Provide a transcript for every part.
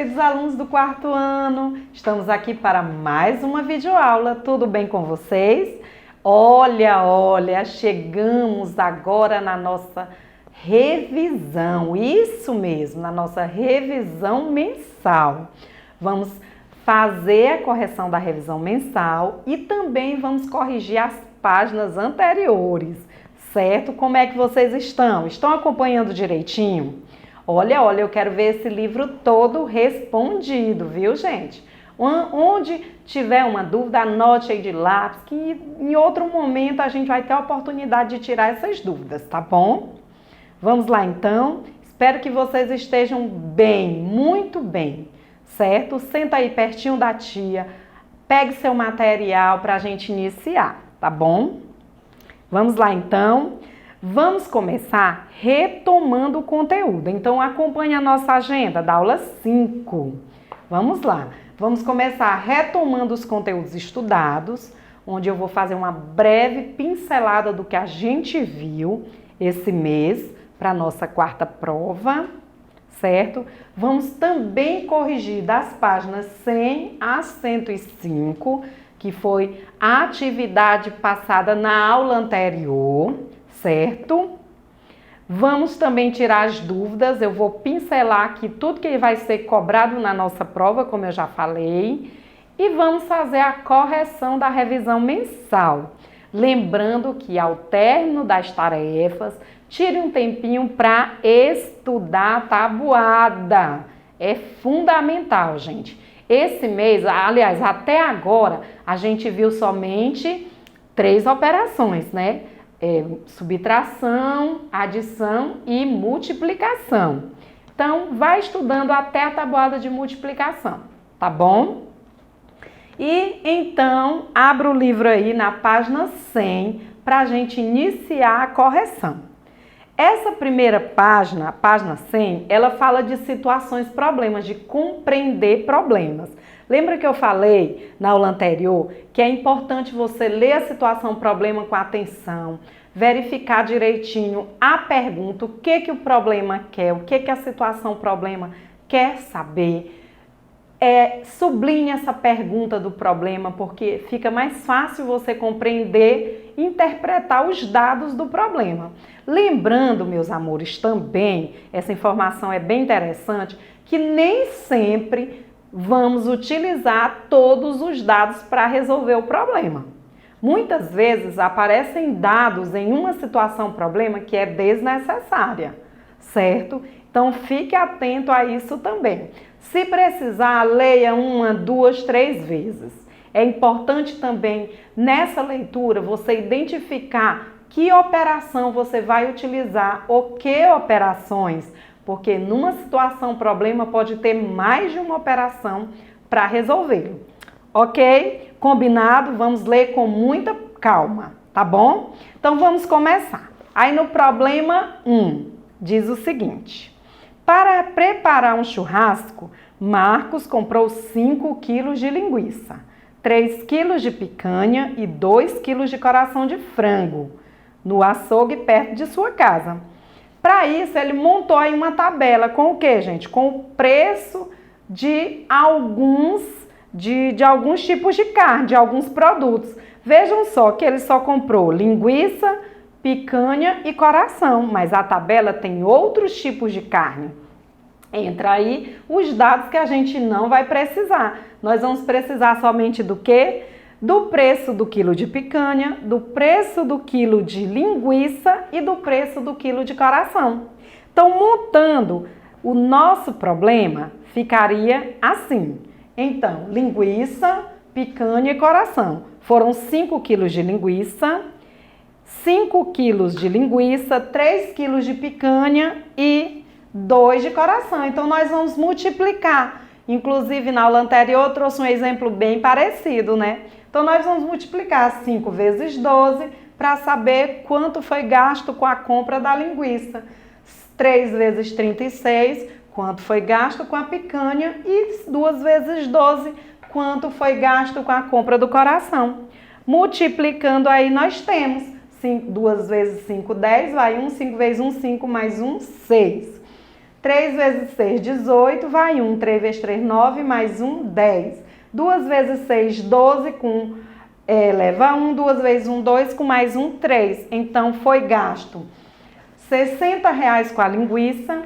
queridos alunos do quarto ano! Estamos aqui para mais uma videoaula. Tudo bem com vocês? Olha, chegamos agora na nossa revisão. Isso mesmo, na nossa revisão mensal. Vamos fazer a correção da revisão mensal e também vamos corrigir as páginas anteriores, certo? Como é que vocês estão? Estão acompanhando direitinho? Olha, eu quero ver esse livro todo respondido, viu, gente? Onde tiver uma dúvida, anote aí de lápis, que em outro momento a gente vai ter a oportunidade de tirar essas dúvidas, tá bom? Vamos lá, então. Espero que vocês estejam bem, muito bem, certo? Senta aí pertinho da tia, pegue seu material para a gente iniciar, tá bom? Vamos lá, então. Vamos começar retomando o conteúdo. Então, acompanhe a nossa agenda da aula 5. Vamos lá. Vamos começar retomando os conteúdos estudados, onde eu vou fazer uma breve pincelada do que a gente viu esse mês para a nossa quarta prova, certo? Vamos também corrigir das páginas 100 a 105, que foi a atividade passada na aula anterior, certo? Vamos também tirar as dúvidas, eu vou pincelar aqui tudo que vai ser cobrado na nossa prova, como eu já falei, e vamos fazer a correção da revisão mensal. Lembrando que ao término das tarefas, tire um tempinho para estudar a tabuada. É fundamental, gente. Esse mês, aliás, até agora, a gente viu somente 3 operações, né? Subtração, adição e multiplicação. Então, vai estudando até a tabuada de multiplicação, tá bom? E então, abra o livro aí na página 100 para a gente iniciar a correção. Essa primeira página, a página 100, ela fala de situações, problemas, de compreender problemas. Lembra que eu falei na aula anterior que é importante você ler a situação, problema com atenção, verificar direitinho a pergunta, o que o problema quer, o que a situação, problema quer saber. Sublinhe essa pergunta do problema, porque fica mais fácil você compreender e interpretar os dados do problema. Lembrando, meus amores, também, essa informação é bem interessante, que nem sempre vamos utilizar todos os dados para resolver o problema. Muitas vezes aparecem dados em uma situação, problema, que é desnecessária, certo? Então, fique atento a isso também. Se precisar, leia 1, 2, 3 vezes. É importante também, nessa leitura, você identificar que operação você vai utilizar ou que operações, porque numa situação, problema, pode ter mais de uma operação para resolvê-lo. Ok? Combinado? Vamos ler com muita calma, tá bom? Então, vamos começar. Aí no problema 1, diz o seguinte: para preparar um churrasco, Marcos comprou 5 quilos de linguiça, 3 quilos de picanha e 2 quilos de coração de frango, no açougue perto de sua casa. Para isso, ele montou aí uma tabela com o quê, gente? Com o preço de alguns tipos de carne, de alguns produtos. Vejam só que ele só comprou linguiça, picanha e coração, mas a tabela tem outros tipos de carne. Entra aí os dados que a gente não vai precisar. Nós vamos precisar somente do quê? Do preço do quilo de picanha, do preço do quilo de linguiça e do preço do quilo de coração. Então, montando o nosso problema, ficaria assim. Então, linguiça, picanha e coração. Foram 5 quilos de linguiça, 5 quilos de linguiça, 3 quilos de picanha e 2 de coração. Então, nós vamos multiplicar. Inclusive, na aula anterior, eu trouxe um exemplo bem parecido, né? Então, nós vamos multiplicar 5 vezes 12 para saber quanto foi gasto com a compra da linguiça. 3 vezes 36, quanto foi gasto com a picanha. E 2 vezes 12, quanto foi gasto com a compra do coração. Multiplicando aí, nós temos 2 vezes 5, 10, vai 1, 5 vezes 1, 5, mais 1, 6. 3 vezes 6, 18, vai 1. 3 vezes 3, 9, mais 1, 10. 2 vezes 6, 12, leva 1. 2 vezes 1, 2, com mais 1, 3. Então, foi gasto R$60 com a linguiça,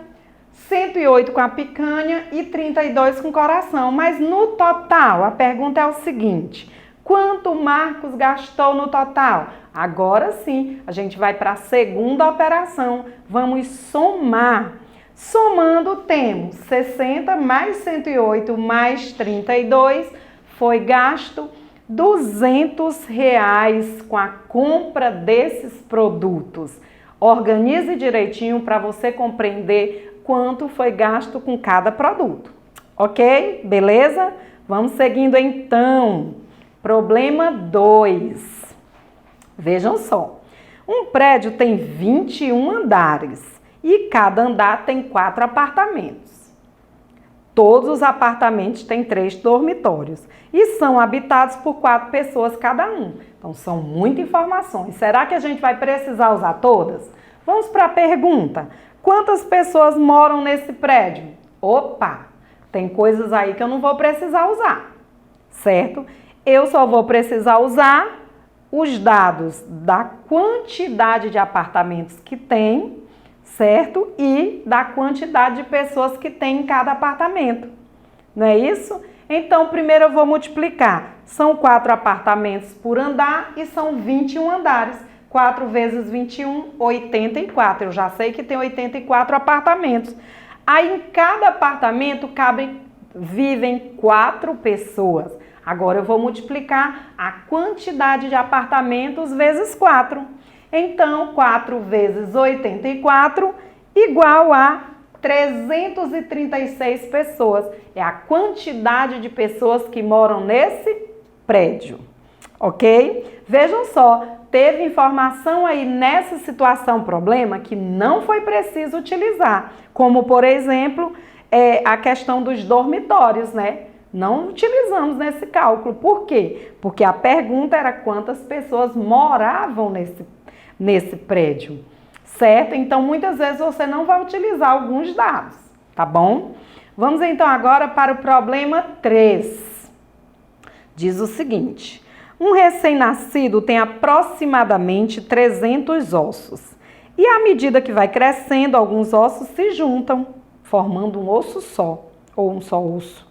108 com a picanha e 32 com o coração. Mas no total, a pergunta é o seguinte: quanto o Marcos gastou no total? Agora sim, a gente vai para a segunda operação. Vamos somar. Somando, temos 60 mais 108 mais 32, foi gasto R$200 com a compra desses produtos. Organize direitinho para você compreender quanto foi gasto com cada produto. Ok? Beleza? Vamos seguindo então. Problema 2. Vejam só. Um prédio tem 21 andares e cada andar tem 4 apartamentos. Todos os apartamentos têm 3 dormitórios e são habitados por 4 pessoas cada um. Então, são muitas informações. Será que a gente vai precisar usar todas? Vamos para a pergunta. Quantas pessoas moram nesse prédio? Opa, tem coisas aí que eu não vou precisar usar, certo? Eu só vou precisar usar os dados da quantidade de apartamentos que tem, certo? E da quantidade de pessoas que tem em cada apartamento. Não é isso? Então, primeiro eu vou multiplicar. São 4 apartamentos por andar e são 21 andares. 4 vezes 21, 84. Eu já sei que tem 84 apartamentos. Aí, em cada apartamento vivem 4 pessoas. Agora, eu vou multiplicar a quantidade de apartamentos vezes 4. Então, 4 vezes 84 igual a 336 pessoas. É a quantidade de pessoas que moram nesse prédio. Ok? Vejam só, teve informação aí nessa situação, problema, que não foi preciso utilizar. Como, por exemplo, a questão dos dormitórios, né? Não utilizamos nesse cálculo. Por quê? Porque a pergunta era quantas pessoas moravam nesse prédio, certo? Então, muitas vezes você não vai utilizar alguns dados, tá bom? Vamos então agora para o problema 3. Diz o seguinte: um recém-nascido tem aproximadamente 300 ossos. E à medida que vai crescendo, alguns ossos se juntam, formando um osso só, ou um só osso.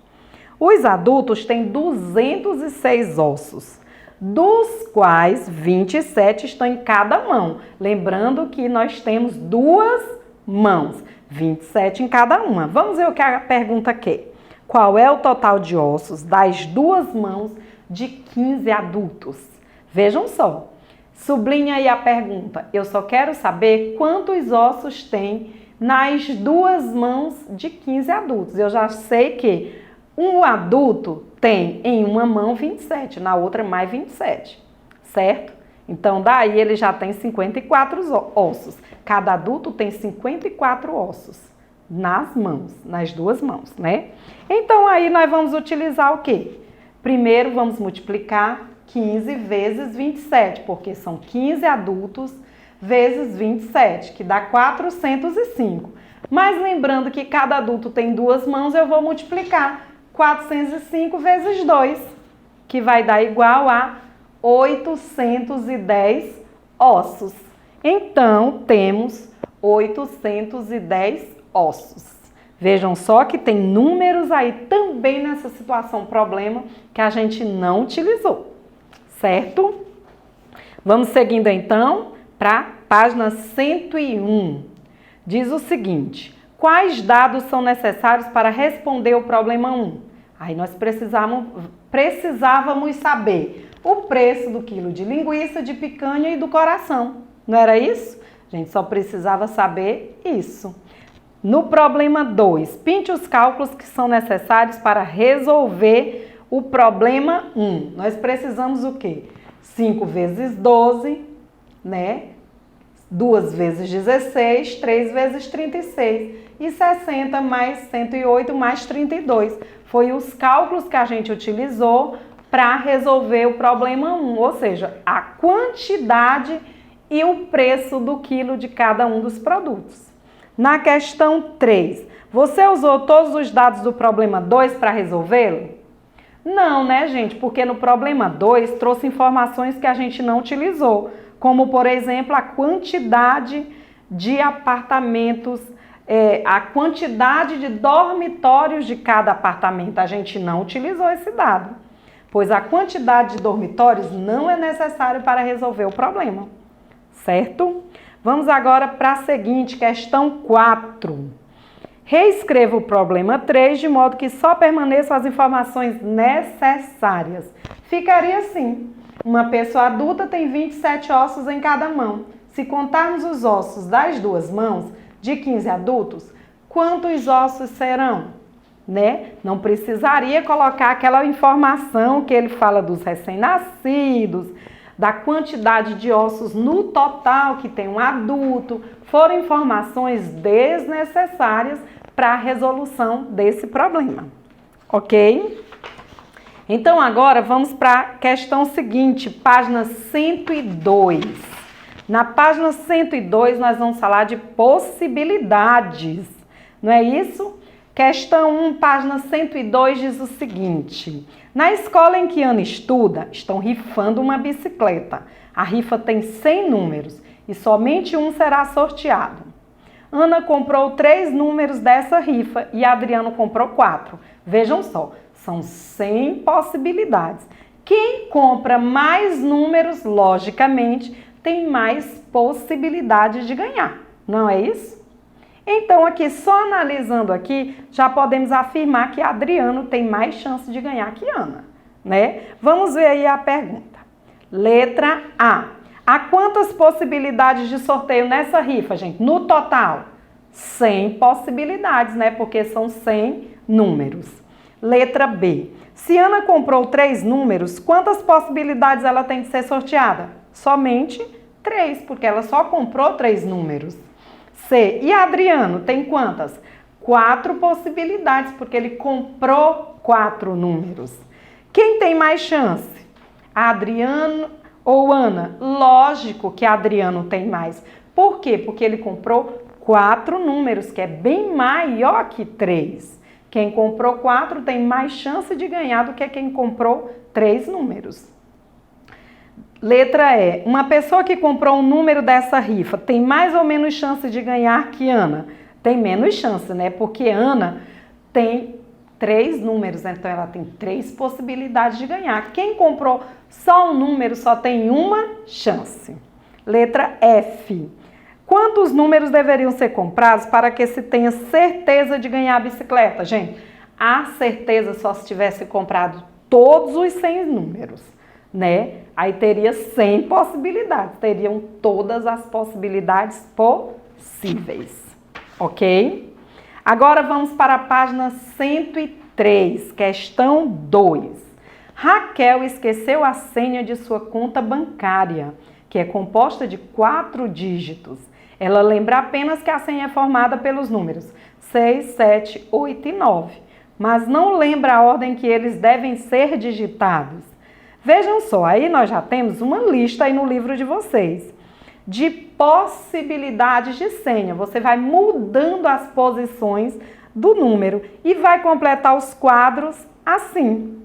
Os adultos têm 206 ossos, dos quais 27 estão em cada mão. Lembrando que nós temos 2 mãos, 27 em cada uma. Vamos ver o que a pergunta quer. Qual é o total de ossos das 2 mãos de 15 adultos? Vejam só, sublinha aí a pergunta. Eu só quero saber quantos ossos tem nas 2 mãos de 15 adultos. Eu já sei que um adulto tem em uma mão 27, na outra mais 27, certo? Então, daí ele já tem 54 ossos. Cada adulto tem 54 ossos nas mãos, nas 2 mãos, né? Então, aí nós vamos utilizar o quê? Primeiro, vamos multiplicar 15 vezes 27, porque são 15 adultos vezes 27, que dá 405. Mas lembrando que cada adulto tem 2 mãos, eu vou multiplicar 405 vezes 2, que vai dar igual a 810 ossos. Então, temos 810 ossos. Vejam só que tem números aí também nessa situação problema que a gente não utilizou, certo? Vamos seguindo então para a página 101. Diz o seguinte: quais dados são necessários para responder o problema 1? Aí nós precisávamos saber o preço do quilo de linguiça, de picanha e do coração. Não era isso? A gente só precisava saber isso. No problema 2, pinte os cálculos que são necessários para resolver o problema 1. Nós precisamos o quê? 5 vezes 12, né? 2 vezes 16, 3 vezes 36 e 60 mais 108 mais 32. Foi os cálculos que a gente utilizou para resolver o problema 1, ou seja, a quantidade e o preço do quilo de cada um dos produtos. Na questão 3, Você usou todos os dados do problema 2 para resolvê-lo? Não, né, gente? Porque no problema 2 trouxe informações que a gente não utilizou, como, por exemplo, a quantidade de apartamentos, a quantidade de dormitórios de cada apartamento. A gente não utilizou esse dado, pois a quantidade de dormitórios não é necessário para resolver o problema, certo? Vamos agora para a seguinte, questão 4. Reescreva o problema 3 de modo que só permaneçam as informações necessárias. Ficaria assim: uma pessoa adulta tem 27 ossos em cada mão. Se contarmos os ossos das duas mãos, de 15 adultos, quantos ossos serão? Né? Não precisaria colocar aquela informação que ele fala dos recém-nascidos, da quantidade de ossos no total que tem um adulto. Foram informações desnecessárias para a resolução desse problema, ok? Então agora vamos para a questão seguinte, página 102. Na página 102 nós vamos falar de possibilidades, não é isso? Questão 1, página 102 diz o seguinte: na escola em que Ana estuda, estão rifando uma bicicleta. A rifa tem 100 números e somente um será sorteado. Ana comprou 3 números dessa rifa e Adriano comprou 4. Vejam só, são 100 possibilidades. Quem compra mais números, logicamente, tem mais possibilidades de ganhar, não é isso? Então, aqui, só analisando aqui, já podemos afirmar que Adriano tem mais chance de ganhar que Ana, né? Vamos ver aí a pergunta. Letra A. Há quantas possibilidades de sorteio nessa rifa, gente? No total, 100 possibilidades, né? Porque são 100 números. Letra B. Se Ana comprou 3 números, quantas possibilidades ela tem de ser sorteada? Somente 3, porque ela só comprou 3 números. C. E Adriano tem quantas? 4 possibilidades, porque ele comprou 4 números. Quem tem mais chance? Adriano ou Ana? Lógico que Adriano tem mais. Por quê? Porque ele comprou 4 números, que é bem maior que 3. Quem comprou 4 tem mais chance de ganhar do que quem comprou 3 números. Letra E. Uma pessoa que comprou um número dessa rifa tem mais ou menos chance de ganhar que Ana? Tem menos chance, né? Porque Ana tem 3 números, então ela tem 3 possibilidades de ganhar. Quem comprou só um número só tem uma chance. Letra F. Quantos números deveriam ser comprados para que se tenha certeza de ganhar a bicicleta? Gente, a certeza só se tivesse comprado todos os 100 números, né? Aí teria 100 possibilidades, teriam todas as possibilidades possíveis, ok? Agora vamos para a página 103, questão 2. Raquel esqueceu a senha de sua conta bancária, que é composta de 4 dígitos. Ela lembra apenas que a senha é formada pelos números 6, 7, 8 e 9, mas não lembra a ordem que eles devem ser digitados. Vejam só, aí nós já temos uma lista aí no livro de vocês de possibilidades de senha. Você vai mudando as posições do número e vai completar os quadros assim.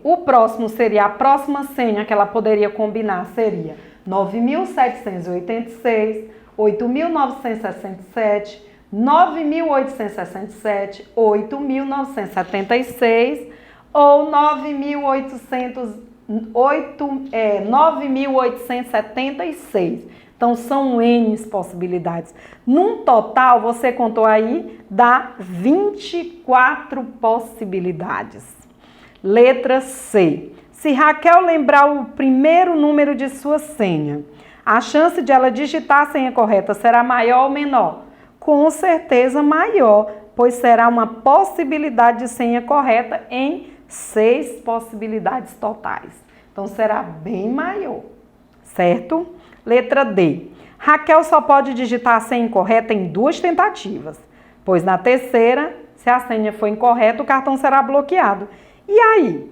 O próximo seria, a próxima senha que ela poderia combinar seria 9.786, 8.967, 9.867, 8.976 ou 9.876. Então, são N possibilidades. Num total, você contou aí, dá 24 possibilidades. Letra C. Se Raquel lembrar o primeiro número de sua senha, a chance de ela digitar a senha correta será maior ou menor? Com certeza maior, pois será uma possibilidade de senha correta em 6 possibilidades totais. Então, será bem maior, certo? Letra D. Raquel só pode digitar a senha incorreta em 2 tentativas, pois na terceira, se a senha for incorreta, o cartão será bloqueado. E aí?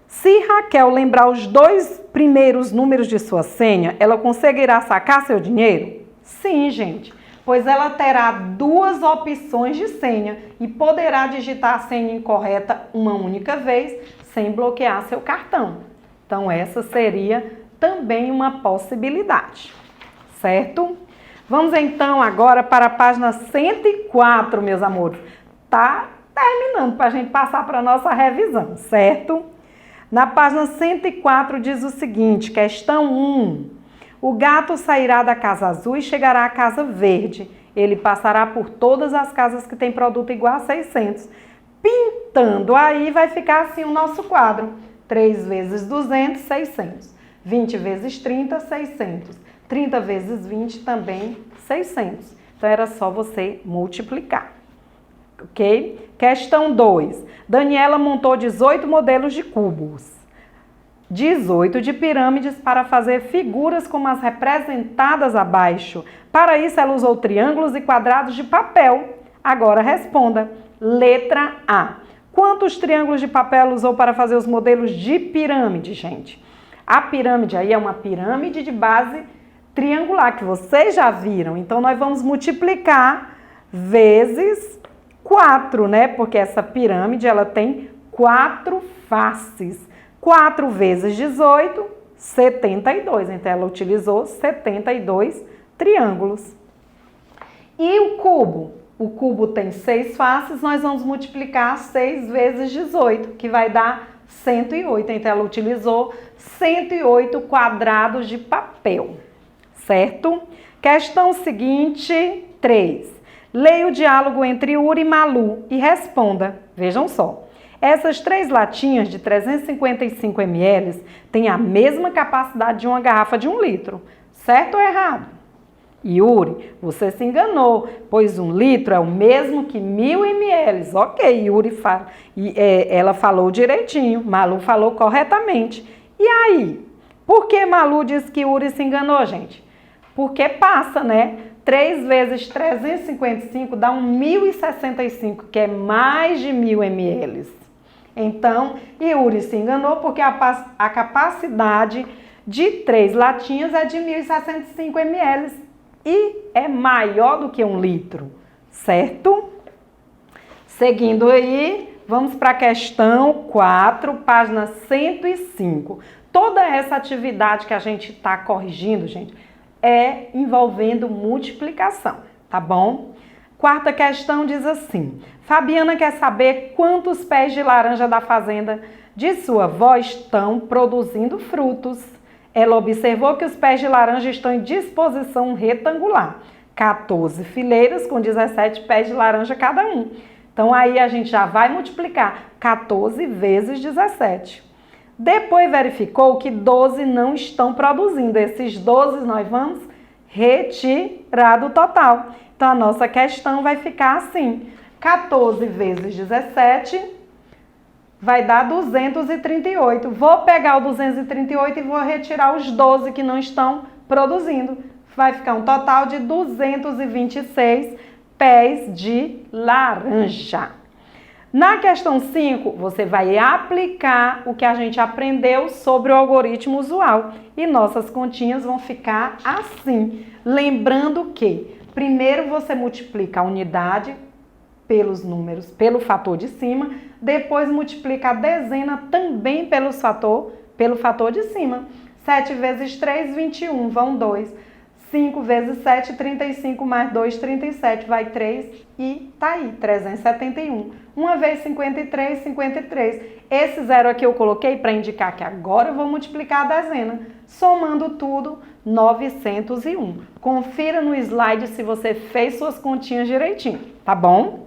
Se Raquel lembrar os 2 primeiros números de sua senha, ela conseguirá sacar seu dinheiro? Sim, gente. pois ela terá 2 opções de senha e poderá digitar a senha incorreta uma única vez sem bloquear seu cartão. Então, essa seria também uma possibilidade, certo? Vamos então agora para a página 104, meus amores. Tá terminando para a gente passar para a nossa revisão, certo? Na página 104 diz o seguinte, questão 1. O gato sairá da casa azul e chegará à casa verde. Ele passará por todas as casas que têm produto igual a 600. Pintando aí vai ficar assim o nosso quadro. 3 vezes 200, 600. 20 vezes 30, 600. 30 vezes 20 também 600. Então era só você multiplicar. Ok? Questão 2. Daniela montou 18 modelos de cubos. 18 de pirâmides para fazer figuras como as representadas abaixo. Para isso, ela usou triângulos e quadrados de papel. Agora responda. Letra A. Quantos triângulos de papel ela usou para fazer os modelos de pirâmide, gente? A pirâmide aí é uma pirâmide de base triangular, que vocês já viram. Então, nós vamos multiplicar vezes 4, né? Porque essa pirâmide, ela tem 4 faces. 4 vezes 18, 72. Então, ela utilizou 72 triângulos. E o cubo? O cubo tem 6 faces, nós vamos multiplicar 6 vezes 18, que vai dar 108. Então, ela utilizou 108 quadrados de papel, certo? Questão seguinte, 3. Leia o diálogo entre Yuri e Malu e responda. Vejam só. Essas 3 latinhas de 355 ml têm a mesma capacidade de uma garrafa de 1 litro. Certo ou errado? Yuri, você se enganou, pois 1 litro é o mesmo que 1000 ml. Ok, Yuri ela falou direitinho, Malu falou corretamente. E aí? Por que Malu disse que Yuri se enganou, gente? Porque passa, né? 3 vezes 355 dá 1065, que é mais de 1000 ml. Então, Yuri se enganou porque a capacidade de 3 latinhas é de 1065 ml e é maior do que 1 litro, certo? Seguindo aí, vamos para a questão 4, página 105. Toda essa atividade que a gente está corrigindo, gente, é envolvendo multiplicação, tá bom? Quarta questão diz assim, Fabiana quer saber quantos pés de laranja da fazenda de sua avó estão produzindo frutos. Ela observou que os pés de laranja estão em disposição retangular, 14 fileiras com 17 pés de laranja cada um. Então aí a gente já vai multiplicar 14 vezes 17. Depois verificou que 12 não estão produzindo. Esses 12 nós vamos retirar do total. Então, a nossa questão vai ficar assim. 14 vezes 17 vai dar 238. Vou pegar o 238 e vou retirar os 12 que não estão produzindo. Vai ficar um total de 226 pés de laranja. Na questão 5, você vai aplicar o que a gente aprendeu sobre o algoritmo usual. E nossas continhas vão ficar assim. Lembrando que primeiro você multiplica a unidade pelos números, pelo fator de cima. Depois multiplica a dezena também pelo fator de cima. 7 vezes 3, 21, vão 2. 5 vezes 7, 35, mais 2, 37, vai 3 e tá aí, 371. 1 vez 53, 53. Esse zero aqui eu coloquei para indicar que agora eu vou multiplicar a dezena. Somando tudo, 901. Confira no slide se você fez suas continhas direitinho, tá bom?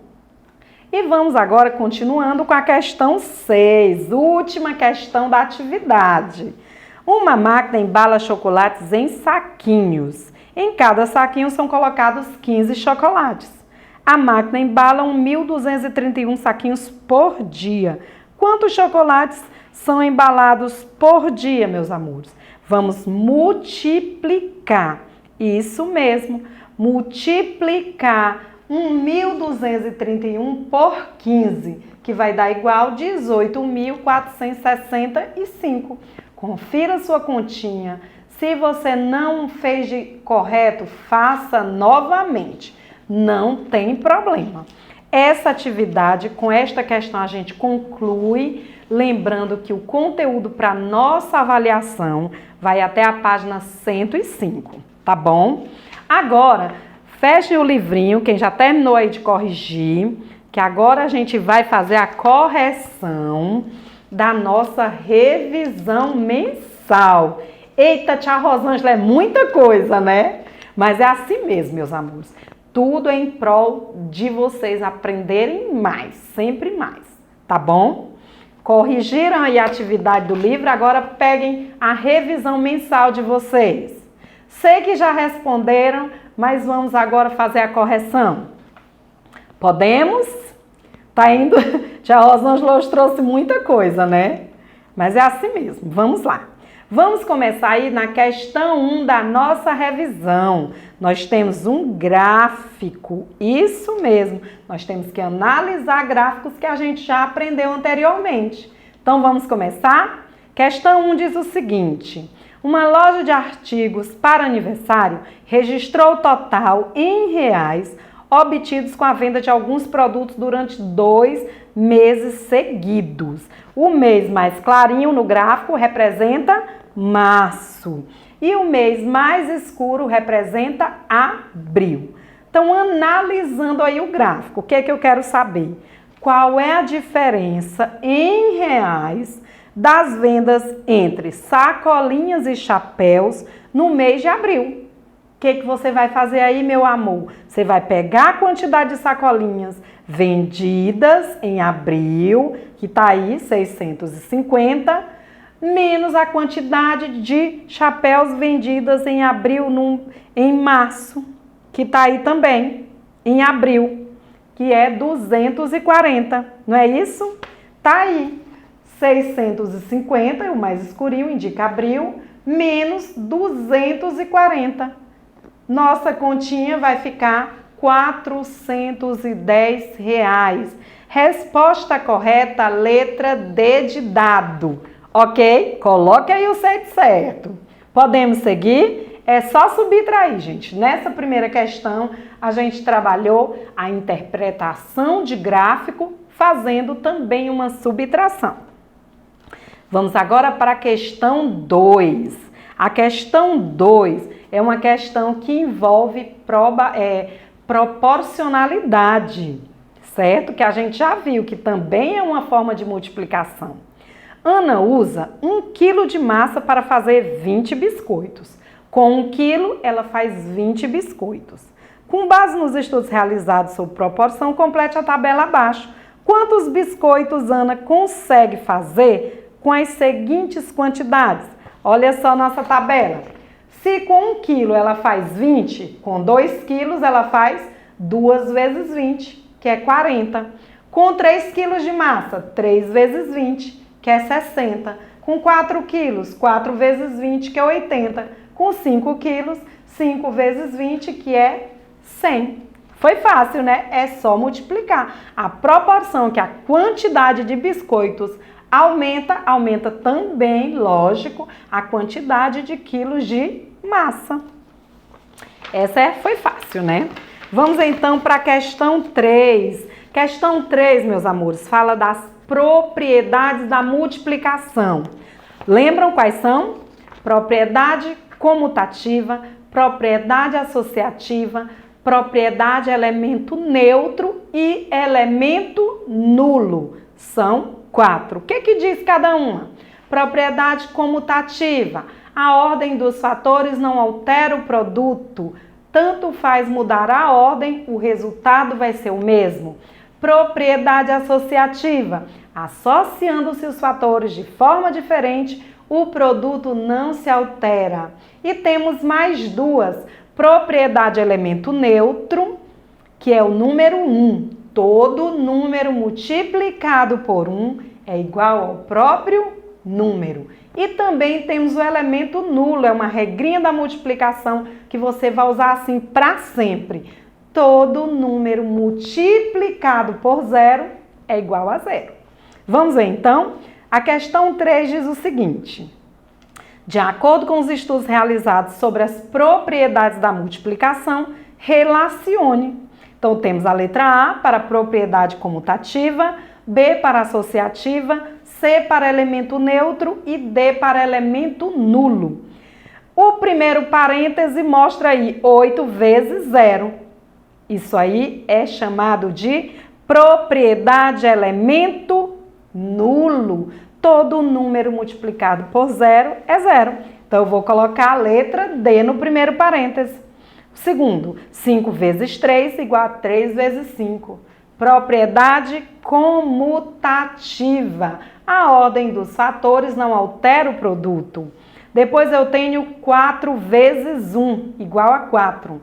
E vamos agora continuando com a questão 6, última questão da atividade. Uma máquina embala chocolates em saquinhos. Em cada saquinho são colocados 15 chocolates. A máquina embala 1.231 saquinhos por dia. Quantos chocolates são embalados por dia, meus amores? Vamos multiplicar. Isso mesmo, multiplicar 1.231 por 15, que vai dar igual 18.465. Confira sua continha. Se você não fez de correto, faça novamente. Não tem problema. Essa atividade, com esta questão, a gente conclui, lembrando que o conteúdo para nossa avaliação vai até a página 105, tá bom? Agora, feche o livrinho, quem já terminou aí de corrigir, que agora a gente vai fazer a correção da nossa revisão mensal. Eita, tia Rosângela, é muita coisa, né? Mas é assim mesmo, meus amores. Tudo é em prol de vocês aprenderem mais, sempre mais, tá bom? Corrigiram aí a atividade do livro, agora peguem a revisão mensal de vocês. Sei que já responderam, mas vamos agora fazer a correção. Podemos? Tá indo? Tia Rosângela hoje trouxe muita coisa, né? Mas é assim mesmo, vamos lá. Vamos começar aí na questão 1 da nossa revisão. Nós temos um gráfico, isso mesmo. Nós temos que analisar gráficos que a gente já aprendeu anteriormente. Então vamos começar? Questão 1 diz o seguinte: uma loja de artigos para aniversário registrou o total em reais obtidos com a venda de alguns produtos durante 2 meses seguidos. O mês mais clarinho no gráfico representa março e o mês mais escuro representa abril. Então, analisando aí o gráfico, o que é que eu quero saber? Qual é a diferença em reais das vendas entre sacolinhas e chapéus no mês de abril? O que você vai fazer aí, meu amor? Você vai pegar a quantidade de sacolinhas vendidas em abril, que está aí 650, menos a quantidade de chapéus vendidas em abril em março, que está aí também em abril, que é 240, não é isso? Tá aí, 650, o mais escurinho indica abril, menos 240. Nossa continha vai ficar R$410. Resposta correta, letra D de dado. Ok? Coloque aí o certo. Podemos seguir? É só subtrair, gente. Nessa primeira questão, a gente trabalhou a interpretação de gráfico, fazendo também uma subtração. Vamos agora para a questão 2. A questão 2 é uma questão que envolve proporcionalidade, certo? Que a gente já viu que também é uma forma de multiplicação. Ana usa 1 kg de massa para fazer 20 biscoitos. Com 1 kg, ela faz 20 biscoitos. Com base nos estudos realizados sobre proporção, complete a tabela abaixo. Quantos biscoitos Ana consegue fazer com as seguintes quantidades? Olha só nossa tabela. Se com 1 kg ela faz 20, com 2 kg ela faz 2 vezes 20, que é 40. Com 3 kg de massa, 3 vezes 20, que é 60. Com 4 kg, 4 vezes 20, que é 80. Com 5 kg, 5 vezes 20, que é 100. Foi fácil, né? É só multiplicar. A proporção que a quantidade de biscoitos aumenta também, lógico, a quantidade de quilos de massa. Essa foi fácil, né? Vamos então para a questão 3. Questão 3, meus amores, fala das propriedades da multiplicação. Lembram quais são? Propriedade comutativa, propriedade associativa, propriedade elemento neutro e elemento nulo. São 4. O que diz cada uma? Propriedade comutativa. A ordem dos fatores não altera o produto. Tanto faz mudar a ordem, o resultado vai ser o mesmo. Propriedade associativa. Associando-se os fatores de forma diferente, o produto não se altera. E temos mais duas. Propriedade elemento neutro, que é o número 1. Todo número multiplicado por 1 é igual ao próprio número. E também temos o elemento nulo, é uma regrinha da multiplicação que você vai usar assim para sempre. Todo número multiplicado por 0 é igual a 0. Vamos ver então? A questão 3 diz o seguinte: De acordo com os estudos realizados sobre as propriedades da multiplicação, relacione. Então, temos a letra A para propriedade comutativa, B para associativa, C para elemento neutro e D para elemento nulo. O primeiro parêntese mostra aí 8 vezes 0. Isso aí é chamado de propriedade elemento nulo. Todo número multiplicado por 0 é 0. Então, eu vou colocar a letra D no primeiro parêntese. Segundo, 5 vezes 3 igual a 3 vezes 5. Propriedade comutativa. A ordem dos fatores não altera o produto. Depois eu tenho 4 vezes 1 igual a 4.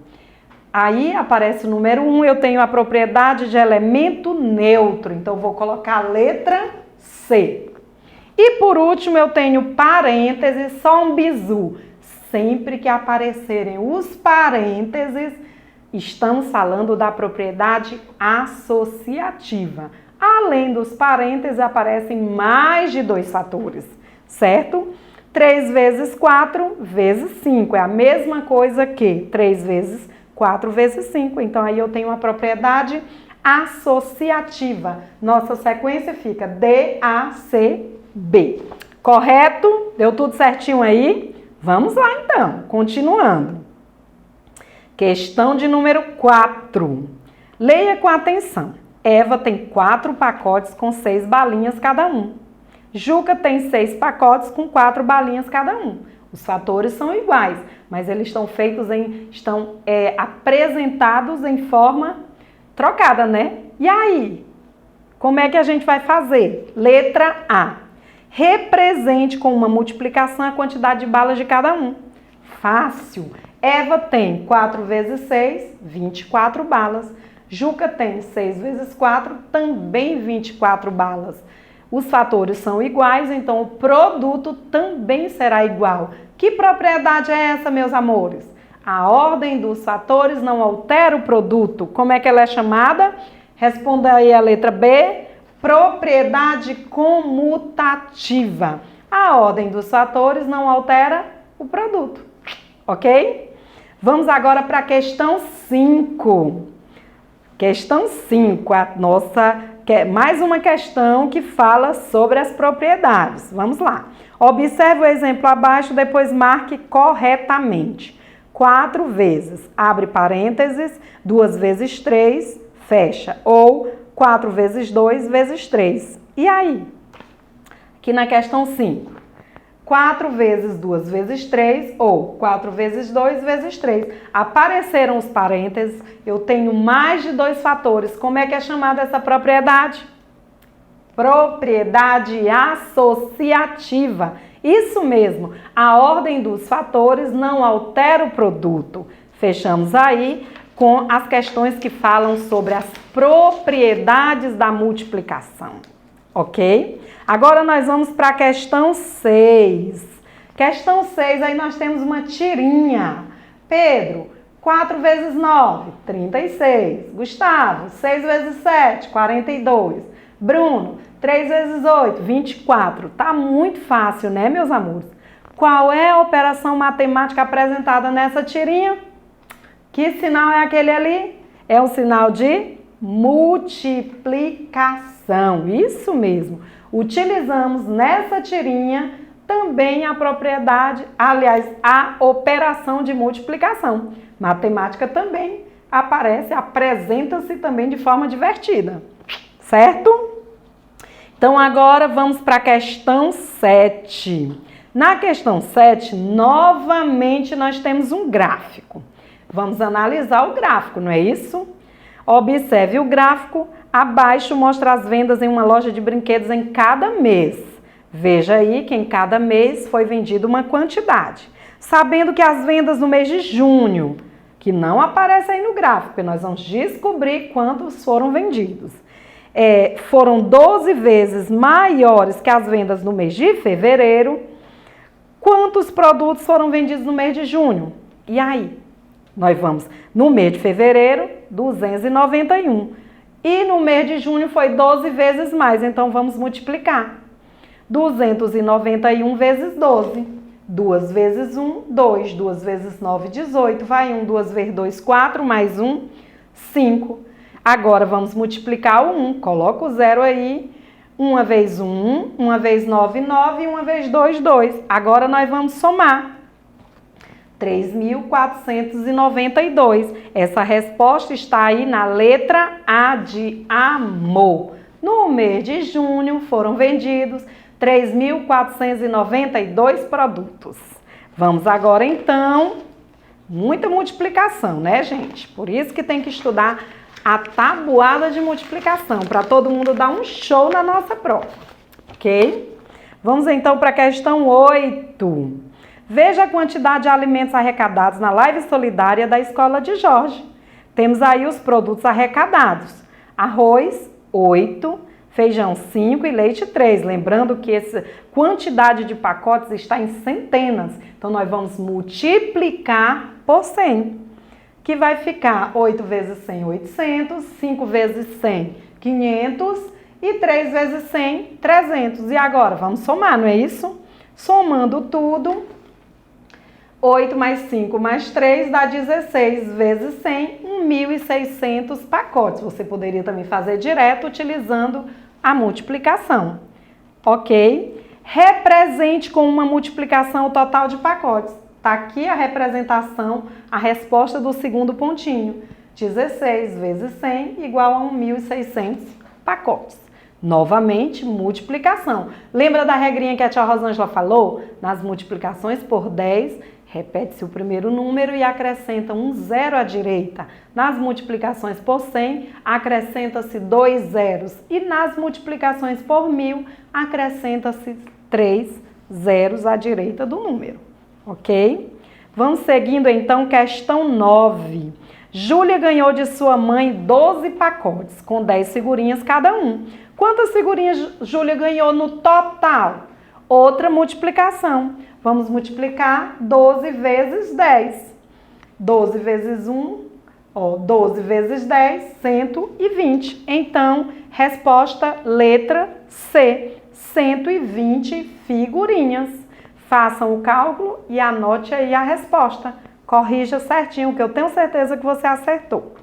Aí aparece o número 1, eu tenho a propriedade de elemento neutro. Então, vou colocar a letra C. E por último, eu tenho parênteses, só um bizu. Sempre que aparecerem os parênteses, estamos falando da propriedade associativa. Além dos parênteses, aparecem mais de 2 fatores, certo? 3 vezes 4 vezes 5. É a mesma coisa que 3 vezes 4 vezes 5. Então, aí eu tenho uma propriedade associativa. Nossa sequência fica D, A, C, B. Correto? Deu tudo certinho aí? Vamos lá, então. Continuando. Questão de número 4. Leia com atenção. Eva tem 4 pacotes com 6 balinhas cada um. Juca tem 6 pacotes com 4 balinhas cada um. Os fatores são iguais, mas eles estão apresentados em forma trocada, né? E aí? Como é que a gente vai fazer? Letra A. Represente com uma multiplicação a quantidade de balas de cada um. Fácil. Eva tem 4 vezes 6, 24 balas. Juca tem 6 vezes 4, também 24 balas. Os fatores são iguais, então o produto também será igual. Que propriedade é essa, meus amores? A ordem dos fatores não altera o produto. Como é que ela é chamada? Responda aí a letra B. Propriedade comutativa. A ordem dos fatores não altera o produto. Ok? Vamos agora para a questão 5. Questão 5, mais uma questão que fala sobre as propriedades. Vamos lá. Observe o exemplo abaixo, depois marque corretamente. 4 vezes, abre parênteses, 2 vezes 3, fecha. Ou 4 vezes 2 vezes 3. E aí? Aqui na questão 5. 4 vezes 2 vezes 3 ou 4 vezes 2 vezes 3. Apareceram os parênteses, eu tenho mais de 2 fatores. Como é que é chamada essa propriedade? Propriedade associativa. Isso mesmo, a ordem dos fatores não altera o produto. Fechamos aí com as questões que falam sobre as propriedades da multiplicação. Ok? Agora nós vamos para a questão 6. Questão 6, aí nós temos uma tirinha. Pedro, 4 vezes 9, 36. Gustavo, 6 vezes 7, 42. Bruno, 3 vezes 8, 24. Tá muito fácil, né, meus amores? Qual é a operação matemática apresentada nessa tirinha? Que sinal é aquele ali? É um sinal de multiplicação. Isso mesmo. Utilizamos nessa tirinha também a propriedade, aliás, a operação de multiplicação. Matemática também apresenta-se também de forma divertida, certo? Então, agora vamos para a questão 7. Na questão 7, novamente nós temos um gráfico. Vamos analisar o gráfico, não é isso? Observe o gráfico. Abaixo mostra as vendas em uma loja de brinquedos em cada mês. Veja aí que em cada mês foi vendida uma quantidade. Sabendo que as vendas no mês de junho, que não aparece aí no gráfico, nós vamos descobrir quantos foram vendidos. Foram 12 vezes maiores que as vendas no mês de fevereiro. Quantos produtos foram vendidos no mês de junho? E aí? Nós vamos, no mês de fevereiro, 291. E no mês de junho foi 12 vezes mais, então vamos multiplicar. 291 vezes 12. 2 vezes 1, 2. 2 vezes 9, 18. Vai 1, 2 vezes 2, 4. Mais 1, 5. Agora, vamos multiplicar o 1. Coloca o 0 aí. 1 vezes 1, 1 vezes 9, 9. E 1 vezes 2, 2. Agora, nós vamos somar. 3.492. Essa resposta está aí na letra A de amor. No mês de junho foram vendidos 3.492 produtos. Vamos agora então, muita multiplicação, né, gente? Por isso que tem que estudar a tabuada de multiplicação, para todo mundo dar um show na nossa prova, ok? Vamos então para a questão 8. Veja a quantidade de alimentos arrecadados na live solidária da Escola de Jorge. Temos aí os produtos arrecadados. Arroz, 8, feijão, 5 e leite, 3. Lembrando que essa quantidade de pacotes está em centenas. Então, nós vamos multiplicar por 100, que vai ficar 8 vezes 100, 800, 5 vezes 100, 500 e 3 vezes 100, 300. E agora, vamos somar, não é isso? Somando tudo, 8 mais 5 mais 3 dá 16 vezes 100, 1.600 pacotes. Você poderia também fazer direto utilizando a multiplicação, ok? Represente com uma multiplicação o total de pacotes. Está aqui a representação, a resposta do segundo pontinho. 16 vezes 100 igual a 1.600 pacotes. Novamente, multiplicação. Lembra da regrinha que a tia Rosângela falou? Nas multiplicações por 10, repete-se o primeiro número e acrescenta um zero à direita. Nas multiplicações por 100, acrescenta-se 2 zeros. E nas multiplicações por 1.000, acrescenta-se 3 zeros à direita do número. Ok? Vamos seguindo então, questão 9. Júlia ganhou de sua mãe 12 pacotes, com 10 figurinhas cada um. Quantas figurinhas Júlia ganhou no total? Outra multiplicação. Vamos multiplicar 12 vezes 10. 12 vezes 1, 12 vezes 10, 120. Então, resposta letra C, 120 figurinhas. Façam o cálculo e anote aí a resposta. Corrija certinho, que eu tenho certeza que você acertou.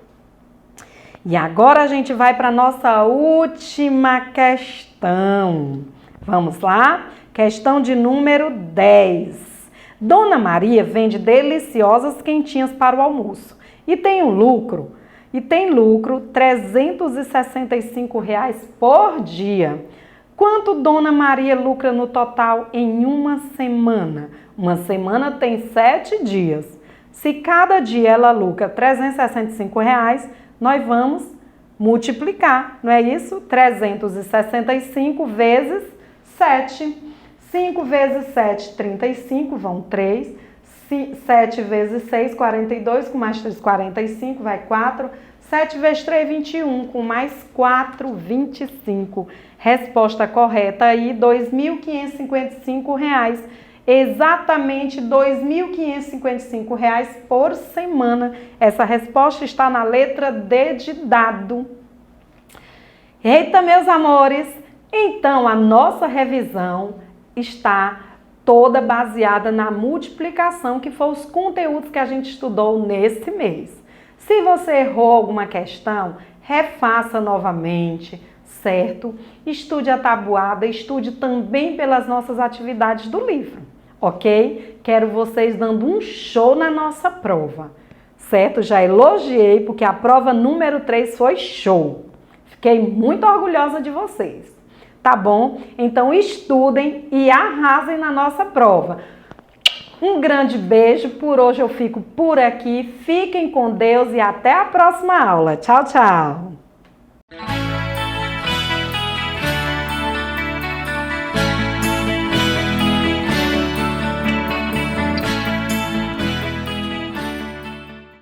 E agora a gente vai para a nossa última questão. Vamos lá? Questão de número 10. Dona Maria vende deliciosas quentinhas para o almoço e tem lucro R$ 365 por dia. Quanto Dona Maria lucra no total em uma semana? Uma semana tem 7 dias. Se cada dia ela lucra R$ 365, nós vamos multiplicar, não é isso? 365 vezes 7. 5 vezes 7, 35, vão 3. 7 vezes 6, 42, com mais 3, 45, vai 4. 7 vezes 3, 21, com mais 4, 25. Resposta correta aí, R$ 2.555. Exatamente R$ 2.555 por semana. Essa resposta está na letra D de dado. Eita, meus amores! Então, a nossa revisão está toda baseada na multiplicação, que foram os conteúdos que a gente estudou nesse mês. Se você errou alguma questão, refaça novamente, certo? Estude a tabuada, estude também pelas nossas atividades do livro, ok? Quero vocês dando um show na nossa prova, certo? Já elogiei, porque a prova número 3 foi show. Fiquei muito orgulhosa de vocês. Tá bom? Então estudem e arrasem na nossa prova. Um grande beijo. Por hoje eu fico por aqui. Fiquem com Deus e até a próxima aula. Tchau, tchau.